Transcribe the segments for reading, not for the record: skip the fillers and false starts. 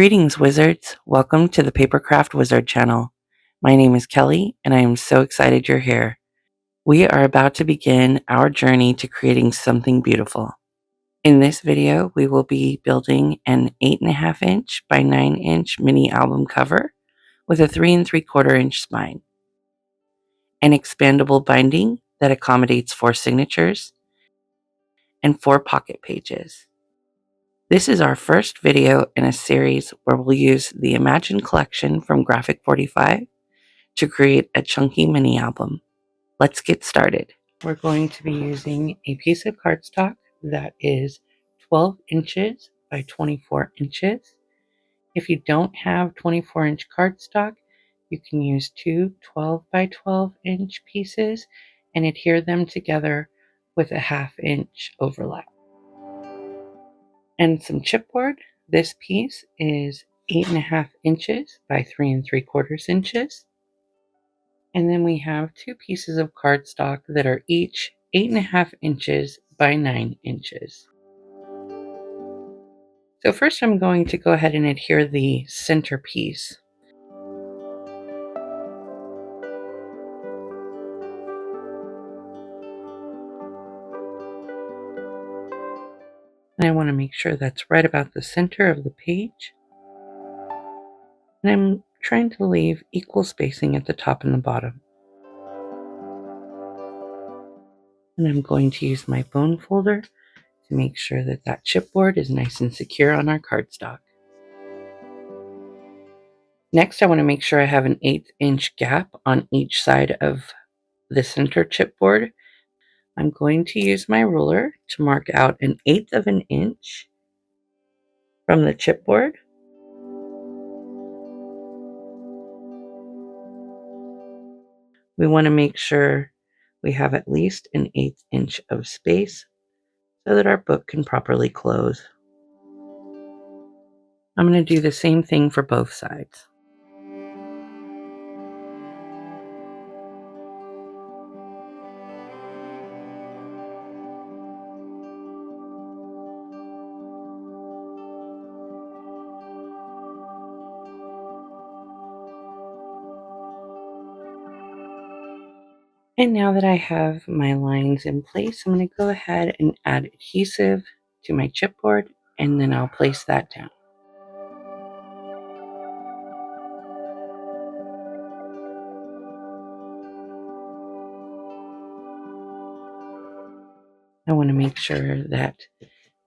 Greetings, wizards. Welcome to the Papercraft Wizard channel. My name is Kelly, and I am so excited you're here. We are about to begin our journey to creating something beautiful. In this video, we will be building an 8.5 inch by 9 inch mini album cover with a 3 3/4 inch spine, an expandable binding that accommodates 4 signatures, and 4 pocket pages. This is our first video in a series where we'll use the Imagine collection from Graphic 45 to create a chunky mini album. Let's get started. We're going to be using a piece of cardstock that is 12 inches by 24 inches. If you don't have 24-inch cardstock, you can use two 12 by 12 inch pieces and adhere them together with a 1/2 inch overlap. And some chipboard. This piece is 8.5 inches by 3 3/4 inches. And then we have 2 pieces of cardstock that are each 8.5 inches by 9 inches. So first I'm going to go ahead and adhere the center piece. And I want to make sure that's right about the center of the page. And I'm trying to leave equal spacing at the top and the bottom. And I'm going to use my bone folder to make sure that that chipboard is nice and secure on our cardstock. Next, I want to make sure I have an 1/8 inch gap on each side of the center chipboard. I'm going to use my ruler to mark out 1/8 of an inch from the chipboard. We want to make sure we have at least 1/8 inch of space so that our book can properly close. I'm going to do the same thing for both sides. And now that I have my lines in place, I'm going to go ahead and add adhesive to my chipboard, and then I'll place that down. I want to make sure that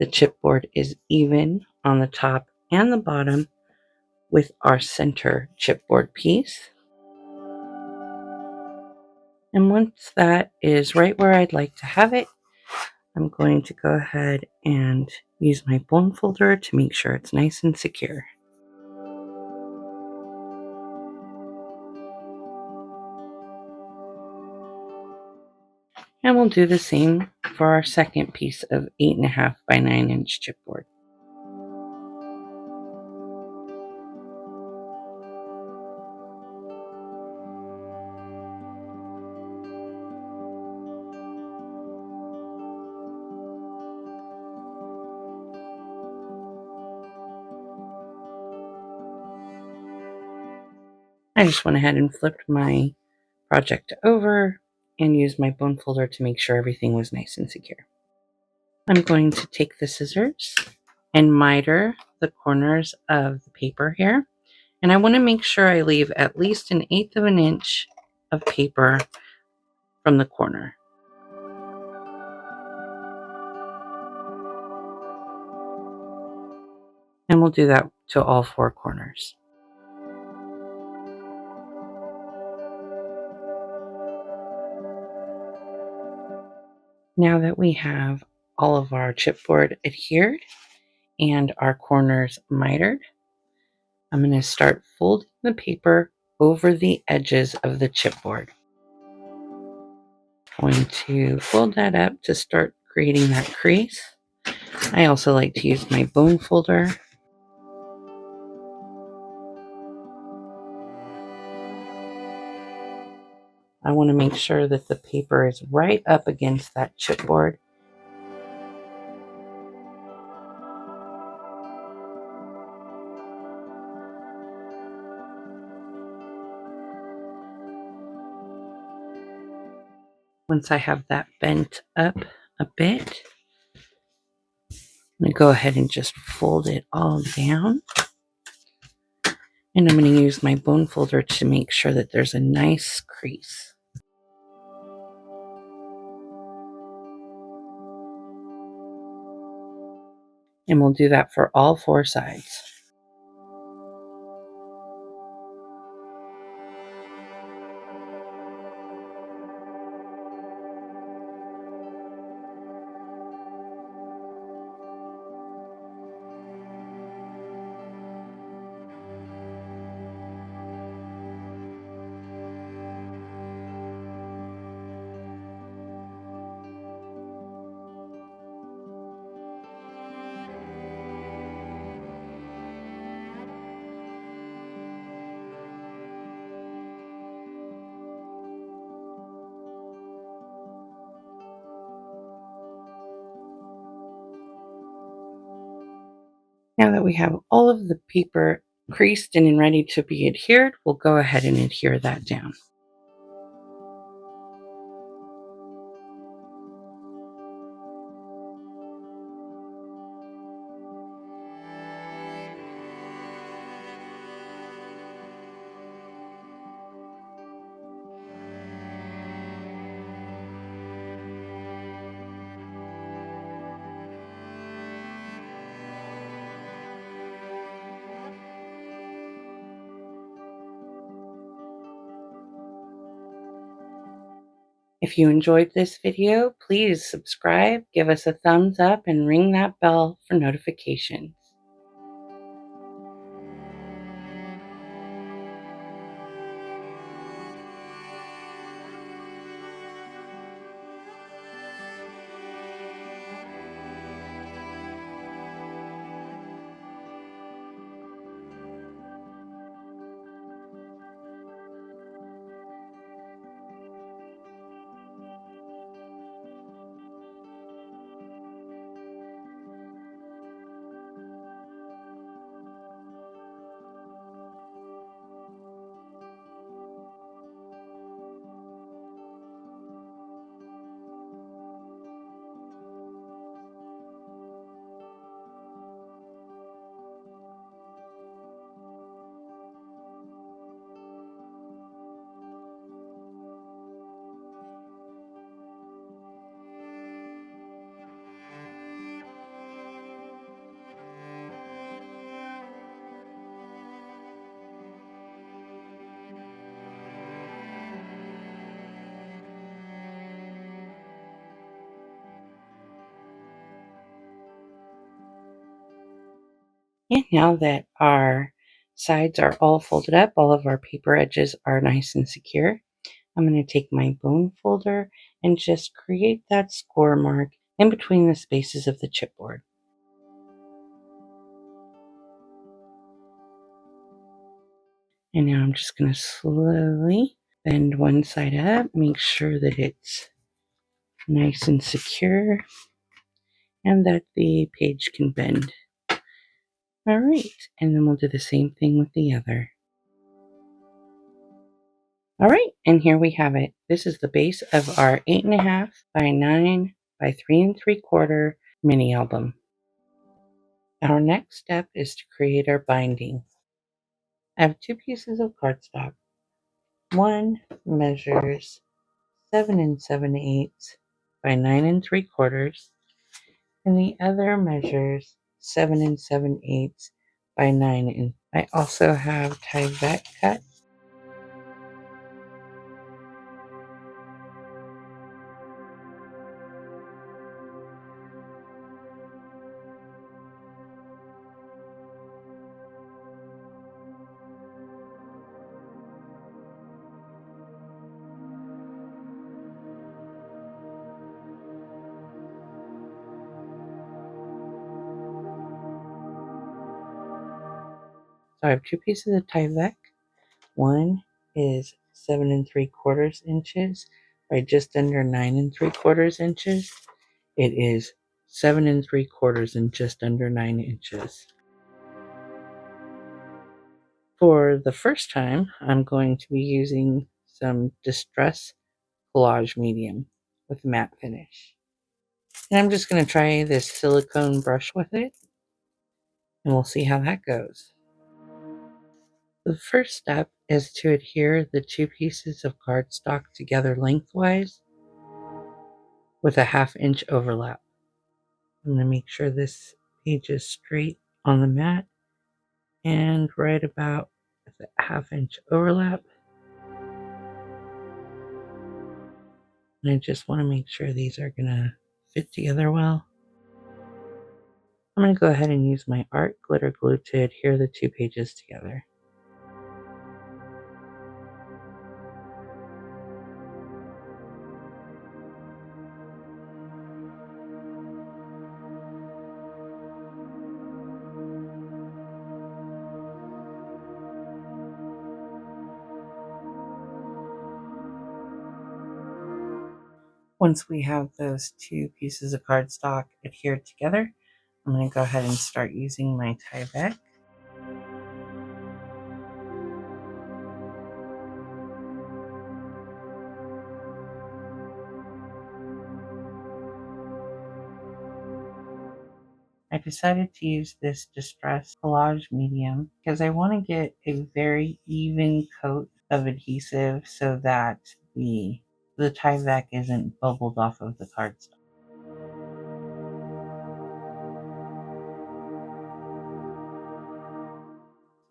the chipboard is even on the top and the bottom with our center chipboard piece. And once that is right where I'd like to have it, I'm going to go ahead and use my bone folder to make sure it's nice and secure. And we'll do the same for our second piece of 8.5 by 9 inch chipboard. I just went ahead and flipped my project over and used my bone folder to make sure everything was nice and secure. I'm going to take the scissors and miter the corners of the paper here. And I want to make sure I leave at least 1/8 of an inch of paper from the corner. And we'll do that to all 4 corners. Now that we have all of our chipboard adhered and our corners mitered, I'm going to start folding the paper over the edges of the chipboard. I'm going to fold that up to start creating that crease. I also like to use my bone folder. I want to make sure that the paper is right up against that chipboard. Once I have that bent up a bit, I'm going to go ahead and just fold it all down. And I'm going to use my bone folder to make sure that there's a nice crease. And we'll do that for all 4 sides. Now that we have all of the paper creased and ready to be adhered, we'll go ahead and adhere that down. If you enjoyed this video, please subscribe, give us a thumbs up, and ring that bell for notifications. And now that our sides are all folded up, all of our paper edges are nice and secure, I'm going to take my bone folder and just create that score mark in between the spaces of the chipboard. And now I'm just going to slowly bend one side up, make sure that it's nice and secure and that the page can bend. All right, and then we'll do the same thing with the other. All right, and here we have it. This is the base of our 8.5 by 9 by 3 3/4 mini album. Our next step is to create our binding. I have 2 pieces of cardstock. One measures 7 7/8 by 9 3/4, and the other measures 7 7/8 by 9. I also have Tyvek cut. So I have 2 pieces of Tyvek. One is 7 3/4 inches by just under 9 3/4 inches. It is 7 3/4 and just under 9 inches. For the first time, I'm going to be using some Distress Collage Medium. with a matte finish. And I'm just going to try this silicone brush with it, and we'll see how that goes. The first step is to adhere the two pieces of cardstock together lengthwise with a 1/2 inch overlap. I'm going to make sure this page is straight on the mat and right about the 1/2 inch overlap. And I just want to make sure these are going to fit together well. I'm going to go ahead and use my art glitter glue to adhere the two pages together. Once we have those two pieces of cardstock adhered together, I'm going to go ahead and start using my Tyvek. I decided to use this Distress Collage Medium because I want to get a very even coat of adhesive so that the Tyvek isn't bubbled off of the cardstock.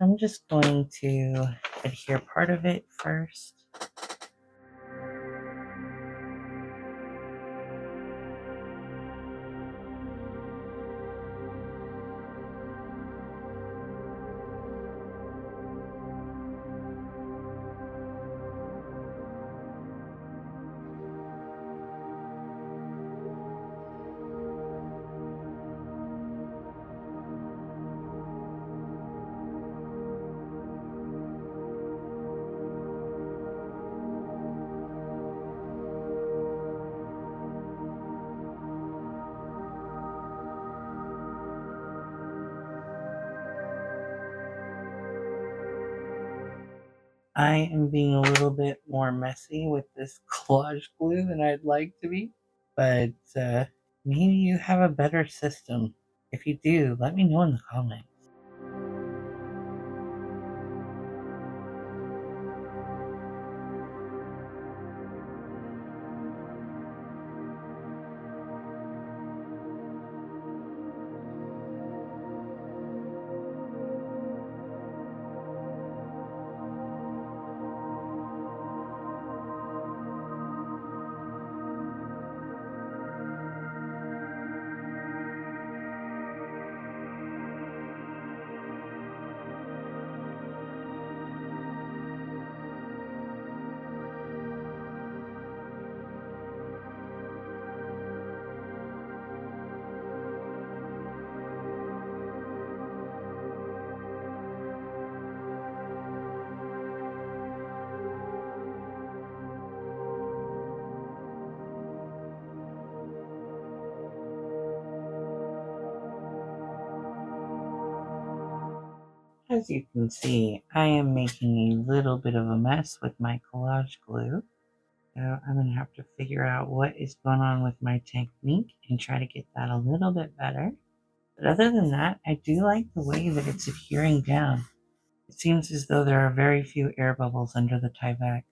I'm just going to adhere part of it first. I am being a little bit more messy with this collage glue than I'd like to be, but maybe you have a better system. If you do, let me know in the comments. As you can see, I am making a little bit of a mess with my collage glue. So I'm going to have to figure out what is going on with my technique and try to get that a little bit better. But other than that, I do like the way that it's adhering down. It seems as though there are very few air bubbles under the Tyvek.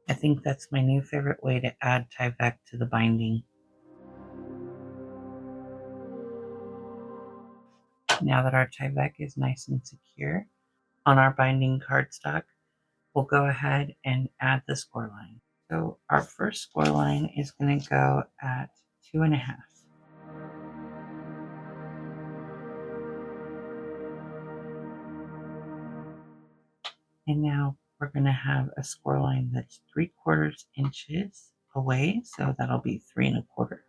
I think that's my new favorite way to add Tyvek to the binding. Now that our Tyvek is nice and secure, On our binding cardstock, we'll go ahead and add the score line. So our first score line is going to go at 2.5. And now we're going to have a score line that's 3/4 inches away, so that'll be 3 1/4.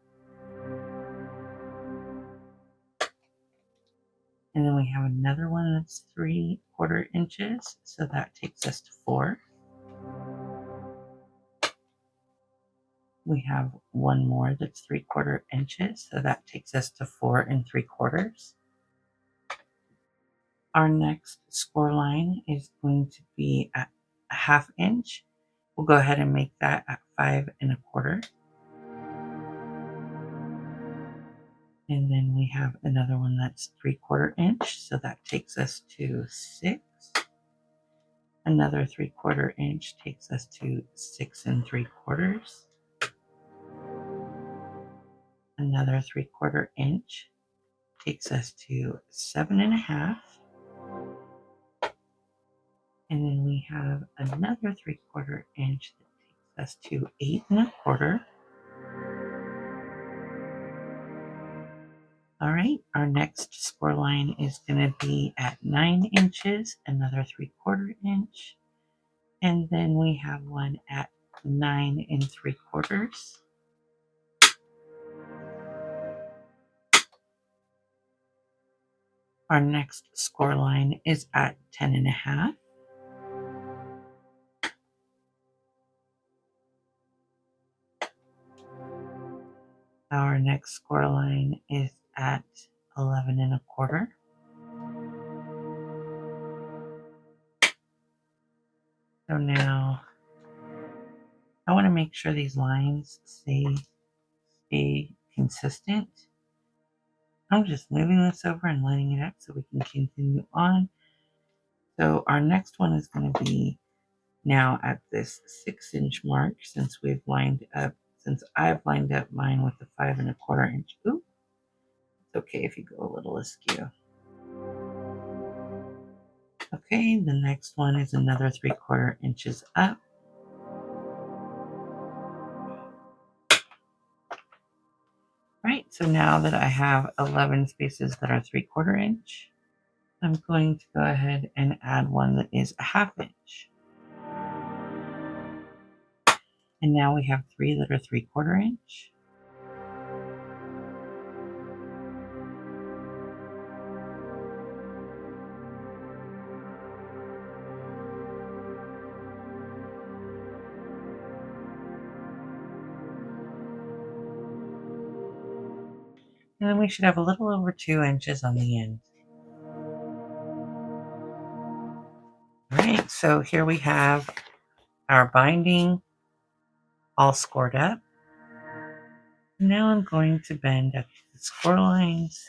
And then we have another one that's 3/4 inches, so that takes us to 4. We have one more that's 3/4 inches, so that takes us to 4 3/4. Our next score line is going to be at a 1/2 inch. We'll go ahead and make that at 5 1/4. And then we have another one that's 3/4 inch, so that takes us to 6. Another 3/4 inch takes us to 6 3/4. Another 3/4 inch takes us to 7.5. And then we have another 3/4 inch that takes us to 8 1/4. All right, our next score line is going to be at 9 inches, another 3/4 inch, and then we have one at 9 3/4. Our next score line is at 10.5. Our next score line is at 11 1/4. So now I want to make sure these lines stay consistent. I'm just moving this over and lining it up so we can continue on. So our next one is going to be now at this 6-inch mark since I've lined up mine with the 5 1/4 inch. Ooh, it's okay if you go a little askew. Okay, the next one is another 3/4 inches up. Right, so now that I have 11 spaces that are 3/4 inch, I'm going to go ahead and add one that is a 1/2 inch. And now we have 3 that are 3/4 inch. And then we should have a little over 2 inches on the end. All right, so here we have our binding all scored up. Now I'm going to bend at the score lines.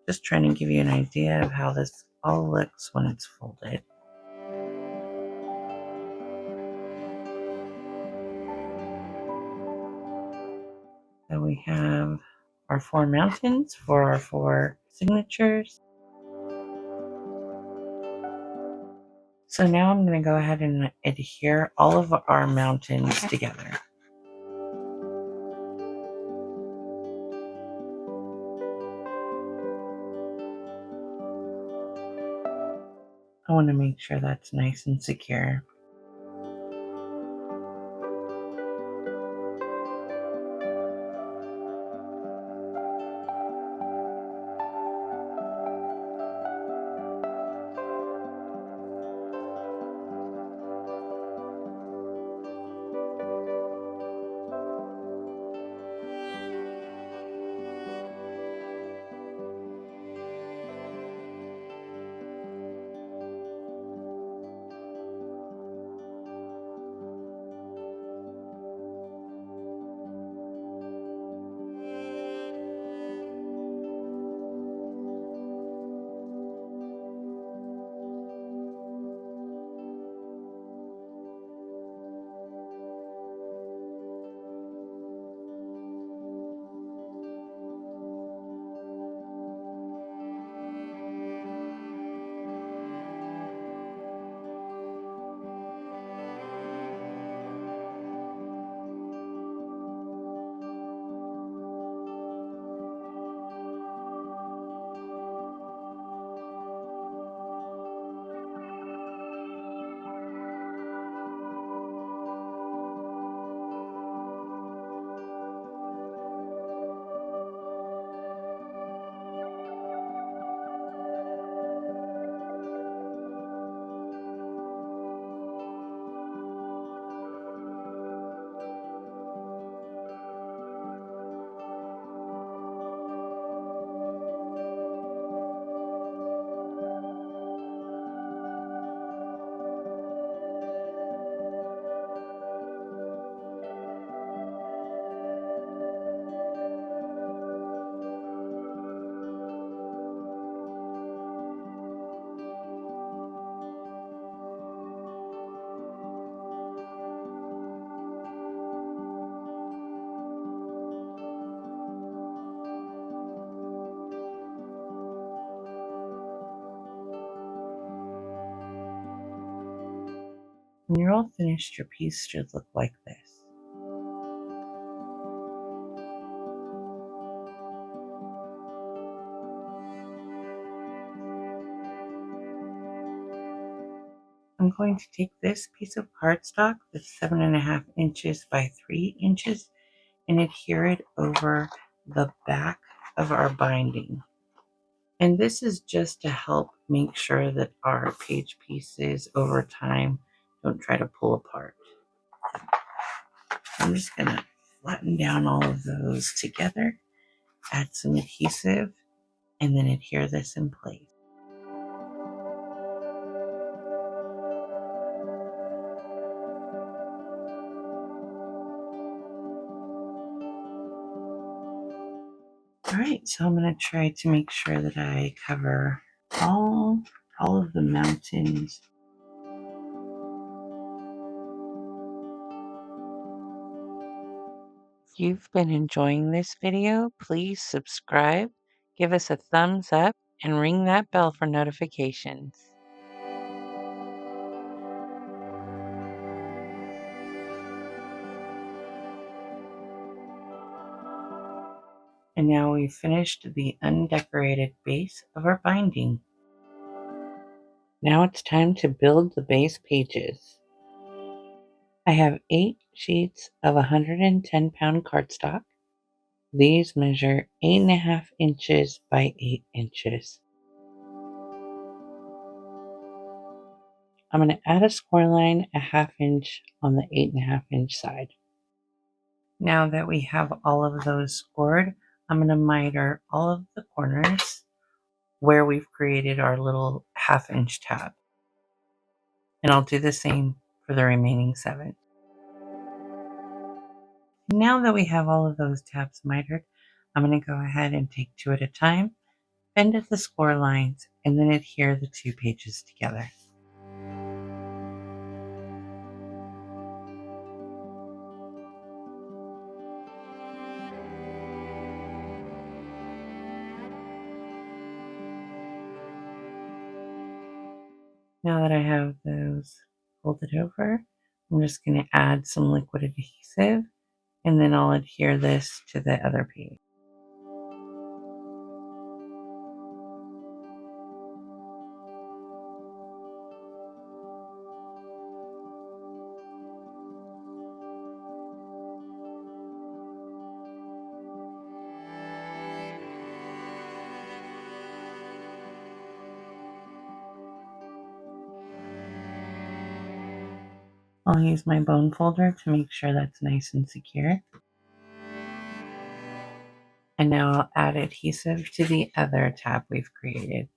Just trying to give you an idea of how this all looks when it's folded. So we have our 4 mountains for our 4 signatures. So now I'm going to go ahead and adhere all of our mountains together. I want to make sure that's nice and secure. When you're all finished, your piece should look like this. I'm going to take this piece of cardstock that's 7.5 inches by 3 inches and adhere it over the back of our binding. And this is just to help make sure that our page pieces over time don't try to pull apart. I'm just going to flatten down all of those together, add some adhesive, and then adhere this in place. All right, so I'm going to try to make sure that I cover all of the mountains. If you've been enjoying this video, please subscribe, give us a thumbs up, and ring that bell for notifications. And now we've finished the undecorated base of our binding. Now it's time to build the base pages. I have 8 sheets of 110-pound cardstock. These measure 8.5 inches by 8 inches. I'm going to add a score line a 1/2 inch on the 8.5 inch side. Now that we have all of those scored, I'm going to miter all of the corners where we've created our little 1/2 inch tab. And I'll do the same for the remaining 7. Now that we have all of those tabs mitered, I'm going to go ahead and take 2 at a time Bend at the score lines and then adhere the two pages together. Now that I have those folded over, I'm just going to add some liquid adhesive and then I'll adhere this to the other page. I'll use my bone folder to make sure that's nice and secure. And now I'll add adhesive to the other tab we've created.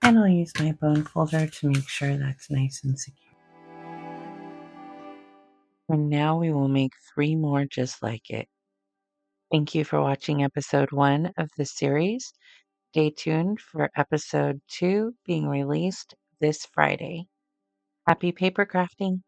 And I'll use my bone folder to make sure that's nice and secure. And now we will make 3 more just like it. Thank you for watching episode 1 of this series. Stay tuned for episode 2 being released this Friday. Happy paper crafting!